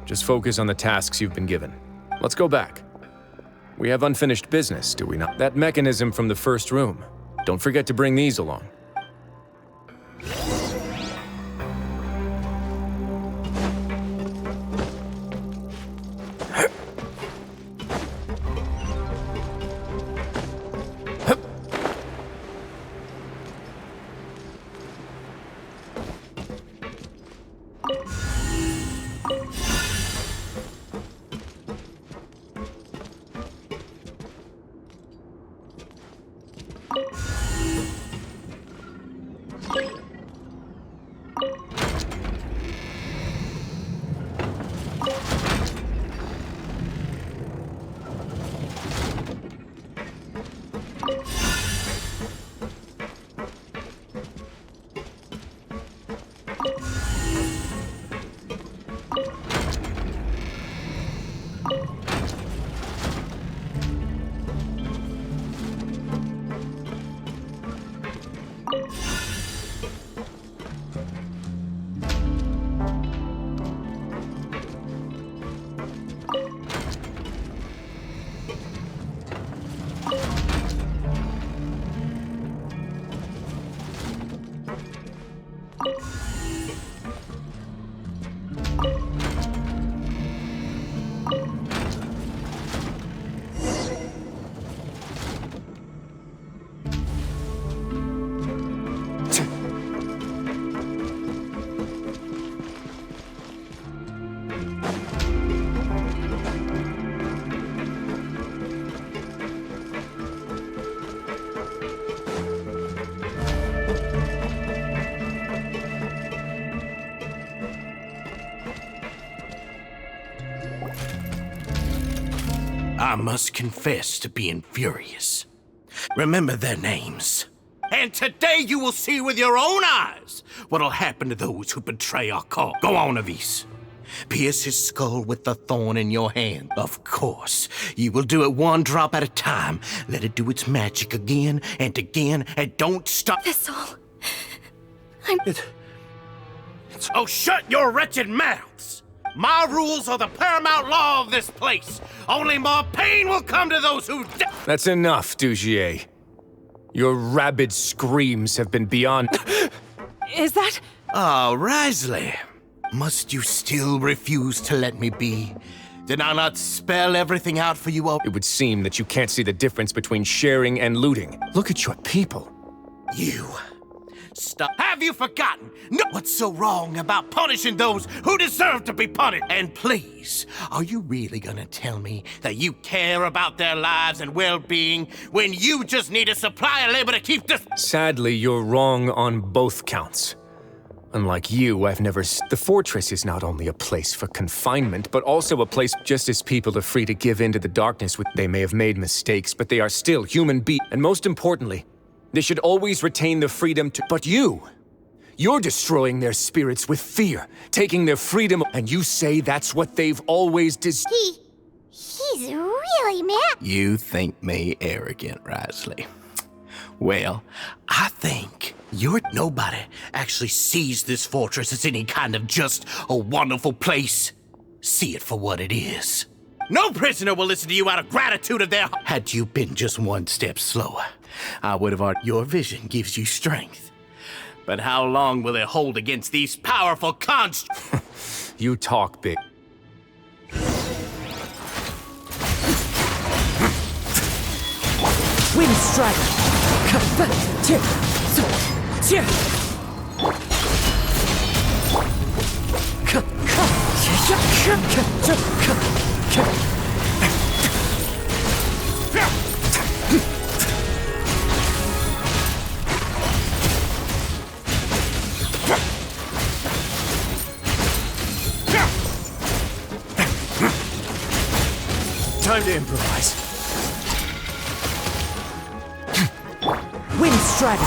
S4: Just focus on the tasks you've been given. Let's go back. We have unfinished business, do we not? That mechanism from the first room. Don't forget to bring these along.
S7: I must confess to being furious. Remember their names. And today you will see with your own eyes what'll happen to those who betray our cause. Go on, Avis. Pierce his skull with the thorn in your hand. Of course, you will do it one drop at a time. Let it do its magic again, and don't stop.
S12: Thistle.
S7: Oh, shut your wretched mouths! My rules are the paramount law of this place. Only more pain will come to those who...
S4: That's enough, Dugier. Your rabid screams have been beyond...
S8: Is that...
S7: Oh, Wriothesley. Must you still refuse to let me be? Did I not spell everything out for you all?
S4: It would seem that you can't see the difference between sharing and looting. Look at your people.
S7: You... Stop. Have you forgotten? No. What's so wrong about punishing those who deserve to be punished? And please, are you really gonna tell me that you care about their lives and well-being when you just need a supply of labor to keep this?
S4: Sadly, you're wrong on both counts. Unlike you, I've never... The fortress is not only a place for confinement, but also a place just as people are free to give in to the darkness. They may have made mistakes, but they are still human beings. And most importantly, they should always retain the freedom to... But you're destroying their spirits with fear, taking their freedom, and you say that's what they've always
S1: He's really mad.
S7: You think me arrogant, Wriothesley. Well, I think nobody actually sees this fortress as any kind of just a wonderful place. See it for what it is. No prisoner will listen to you out of gratitude of their... Had you been just one step slower, I would have argued your vision gives you strength. But how long will it hold against these powerful constructs?
S4: You talk big.
S15: Wind strike.
S4: Time to improvise.
S15: Wind strike.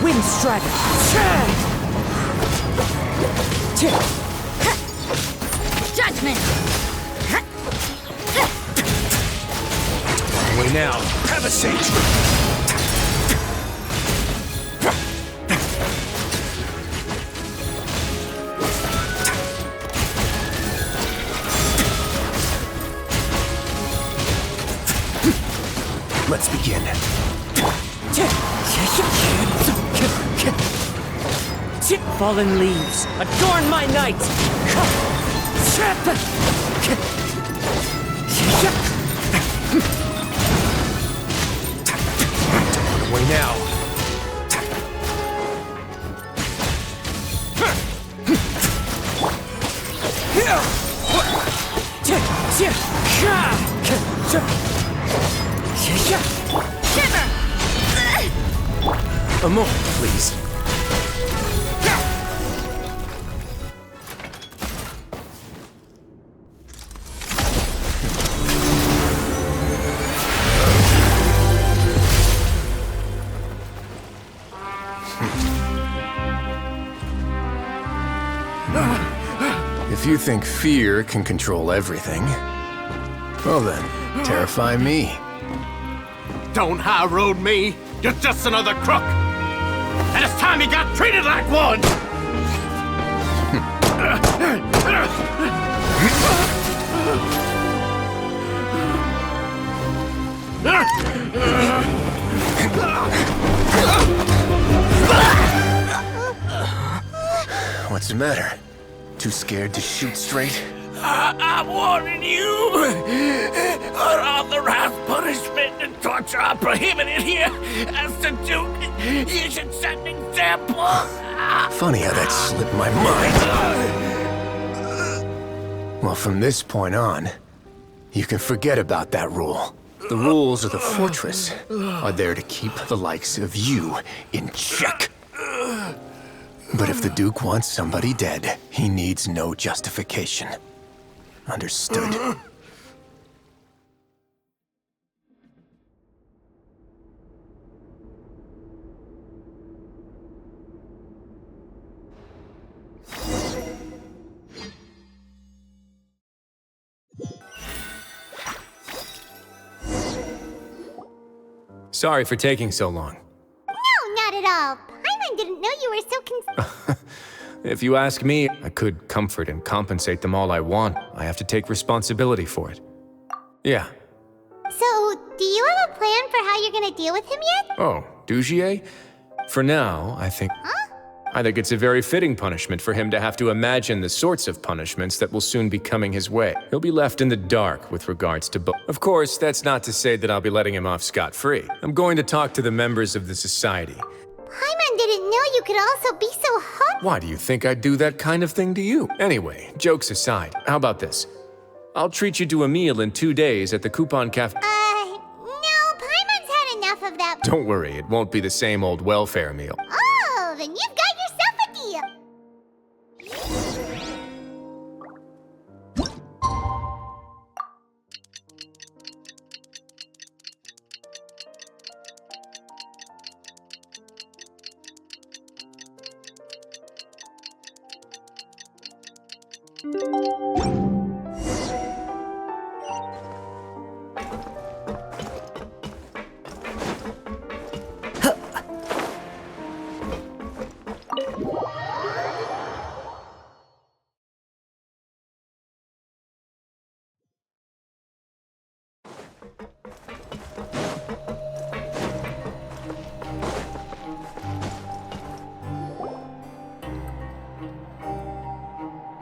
S15: Wind strike.
S12: Judgment.
S4: Away now. Have a seat. Let's begin.
S15: Fallen leaves, adorn my night!
S4: Away now. A moment, please. If you think fear can control everything, well then, terrify me.
S7: Don't high road me. You're just another crook. And it's time you got treated like one.
S4: What's the matter? Too scared to shoot straight?
S7: I'm warning you. Unauthorized punishment and torture are prohibited here. As the Duke, you should set an example.
S4: Funny how that slipped my mind. Well, from this point on, you can forget about that rule. The rules of the fortress are there to keep the likes of you in check. But if the Duke wants somebody dead, he needs no justification. Understood? Sorry for taking so long.
S1: No, not at all. Paimon didn't know you were so
S4: If you ask me, I could comfort and compensate them all I want. I have to take responsibility for it. Yeah.
S1: So, do you have a plan for how you're gonna deal with him yet?
S4: Oh, Dugier? For now, I think it's a very fitting punishment for him to have to imagine the sorts of punishments that will soon be coming his way. He'll be left in the dark with regards to both. Of course, that's not to say that I'll be letting him off scot-free. I'm going to talk to the members of the society.
S1: Paimon didn't know you could also be so hot.
S4: Why do you think I'd do that kind of thing to you? Anyway, jokes aside, how about this? I'll treat you to a meal in 2 days at the Coupon Cafe.
S1: No, Paimon's had enough of that.
S4: Don't worry, it won't be the same old welfare meal.
S1: Oh, then you've got yourself a deal.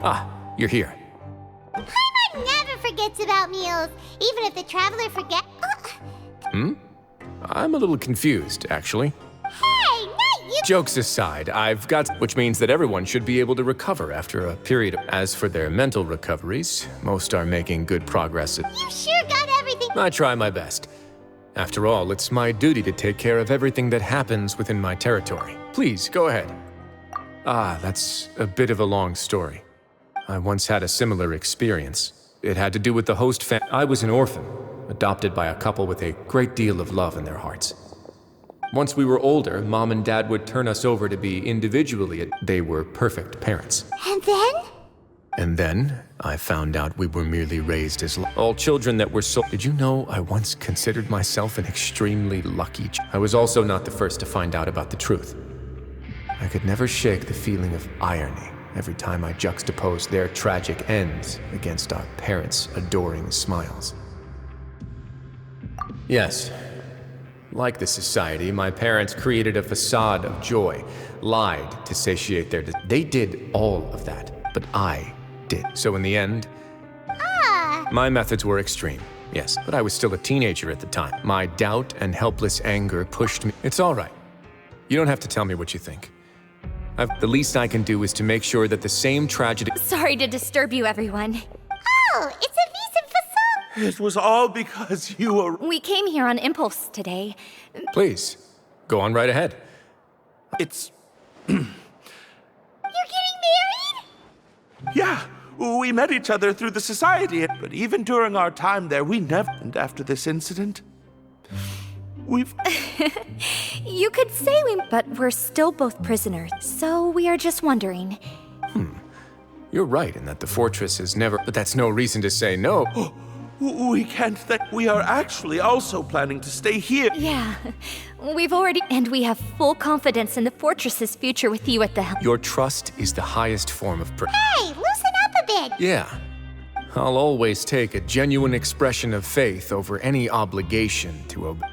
S4: Ah, you're here.
S1: Paimon never forgets about meals, even if the traveler forgets.
S4: I'm a little confused, actually.
S1: Hey, not you!
S4: Jokes aside, which means that everyone should be able to recover after a period of. As for their mental recoveries, most are making good progress.
S1: You sure got everything.
S4: I try my best. After all, it's my duty to take care of everything that happens within my territory. Please, go ahead. That's a bit of a long story. I once had a similar experience. It had to do with the host family. I was an orphan, adopted by a couple with a great deal of love in their hearts. Once we were older, Mom and Dad would turn us over to be individually. They were perfect parents.
S1: And then?
S4: And then, I found out we were merely raised as all children that were so. Did you know I once considered myself an extremely lucky I was also not the first to find out about the truth. I could never shake the feeling of irony every time I juxtaposed their tragic ends against our parents' adoring smiles. Yes, like the society, my parents created a facade of joy, lied to satiate their. They did all of that, but I did. So in the end, my methods were extreme, yes, but I was still a teenager at the time. My doubt and helpless anger pushed me. It's all right. You don't have to tell me what you think. The least I can do is to make sure that the same tragedy.
S12: Sorry to disturb you, everyone.
S1: Oh, it's a decent facade.
S2: It was all because you were.
S12: We came here on impulse today.
S4: Please, go on right ahead.
S2: It's.
S1: You're getting married?
S2: Yeah, we met each other through the society, but even during our time there, we never. And after this incident, we've.
S12: You could say but we're still both prisoners, so we are just wondering.
S4: You're right in that the fortress is never. But that's no reason to say no.
S2: We can't think. We are actually also planning to stay here.
S12: Yeah, we've already. And we have full confidence in the fortress's future with you at the helm.
S4: Your trust is the highest form of.
S1: Hey, loosen up a bit.
S4: Yeah. I'll always take a genuine expression of faith over any obligation to obey.